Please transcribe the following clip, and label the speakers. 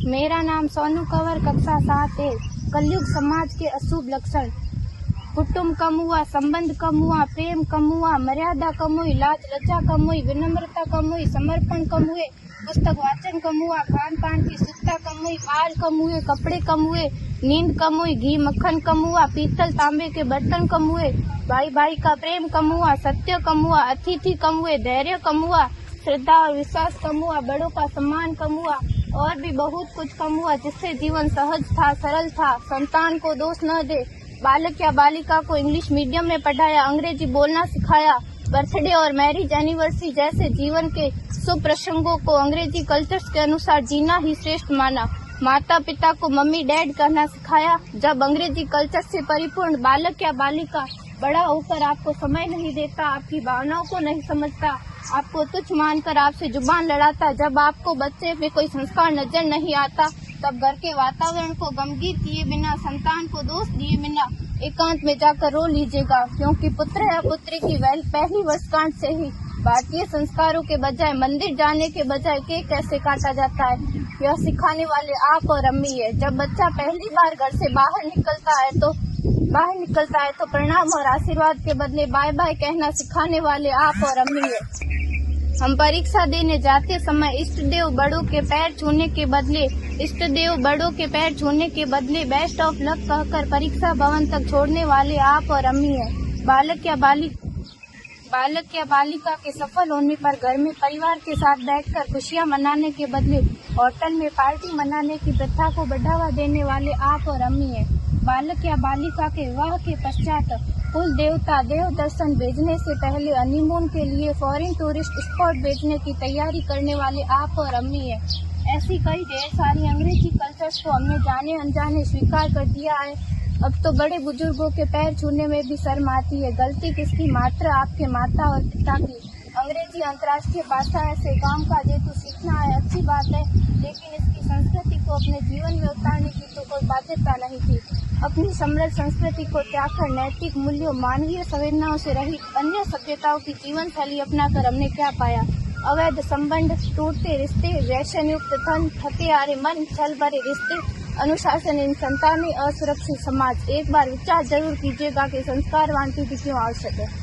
Speaker 1: मेरा नाम सोनू कंवर, कक्षा 7 है। कलयुग समाज के अशुभ लक्षण। कुटुंब कम हुआ, संबंध कम हुआ, प्रेम कम हुआ, मर्यादा कम हुई, लाज लज्जा कम हुई, विनम्रता कम हुई, समर्पण कम हुए, पुस्तक वाचन कम हुआ, खान पान की शुद्धता कम हुई, बाल कम हुए, कपड़े कम हुए, नींद कम हुई, घी मक्खन कम हुआ, पीतल तांबे के बर्तन कम हुए, भाई भाई का प्रेम कम हुआ, सत्य कम हुआ, अतिथि कम हुए, धैर्य कम हुआ, श्रद्धा और विश्वास कम हुआ, बड़ों का सम्मान कम हुआ और भी बहुत कुछ कम हुआ जिससे जीवन सहज था, सरल था। संतान को दोष न दे। बालक या बालिका को इंग्लिश मीडियम में पढ़ाया, अंग्रेजी बोलना सिखाया। बर्थडे और मैरिज एनिवर्सरी जैसे जीवन के शुभ प्रसंगों को अंग्रेजी कल्चर्स के अनुसार जीना ही श्रेष्ठ माना। माता पिता को मम्मी डैड कहना सिखाया। जब अंग्रेजी कल्चर से परिपूर्ण बालक या बालिका बड़ा होकर आपको समय नहीं देता, आपकी भावनाओं को नहीं समझता, आपको तुच्छ मानकर आपसे जुबान लड़ाता, जब आपको बच्चे में कोई संस्कार नजर नहीं आता, तब घर के वातावरण को गमगीन किए बिना, संतान को दोष दिए बिना एकांत में जाकर रो लीजिएगा, क्योंकि पुत्र या पुत्री की पहली वर्षगांठ से ही भारतीय संस्कारों के बजाय, मंदिर जाने के बजाय केक कैसे काटा जाता है, यह सिखाने वाले आप और अम्मी है। जब बच्चा पहली बार घर से बाहर निकलता है तो प्रणाम और आशीर्वाद के बदले बाय बाय कहना सिखाने वाले आप और अम्मी है। हम परीक्षा देने जाते समय इष्ट देव बड़ों के पैर छूने के बदले बेस्ट ऑफ लक कहकर परीक्षा भवन तक छोड़ने वाले आप और अम्मी है। बालक या बालिका के सफल होने पर घर में परिवार के साथ बैठकर खुशियां मनाने के बदले होटल में पार्टी मनाने की प्रथा को बढ़ावा देने वाले आप और अम्मी है। बालक या बालिका के विवाह के पश्चात कुल देवता देव दर्शन भेजने से पहले हनीमून के लिए फॉरेन टूरिस्ट स्पॉट भेजने की तैयारी करने वाले आप और अम्मी है। ऐसी कई ढेर सारी अंग्रेजी कल्चर्स को हमने जाने अनजाने स्वीकार कर दिया है। अब तो बड़े बुजुर्गों के पैर छूने में भी शर्म आती है। गलती किसकी? मात्र आपके माता और पिता की। अंग्रेजी अंतर्राष्ट्रीय भाषा है से काम का जेतु सीखना है, अच्छी बात है, लेकिन इसकी संस्कृति को अपने जीवन में उतारने की तो कोई बाध्यता नहीं थी। अपनी समृद्ध संस्कृति को त्यागकर नैतिक मूल्यों, मानवीय संवेदनाओं से रहित अन्य सभ्यताओं की जीवन शैली अपनाकर हमने क्या पाया? अवैध संबंध, टूटते रिश्ते, व्यसन युक्त धन, थके हारे मन, छल भरे रिश्ते, अनुशासनहीन संतानें, असुरक्षित समाज। एक बार विचार जरूर कीजिएगा कि संस्कारवान पीढ़ी क्यों आवश्यक है।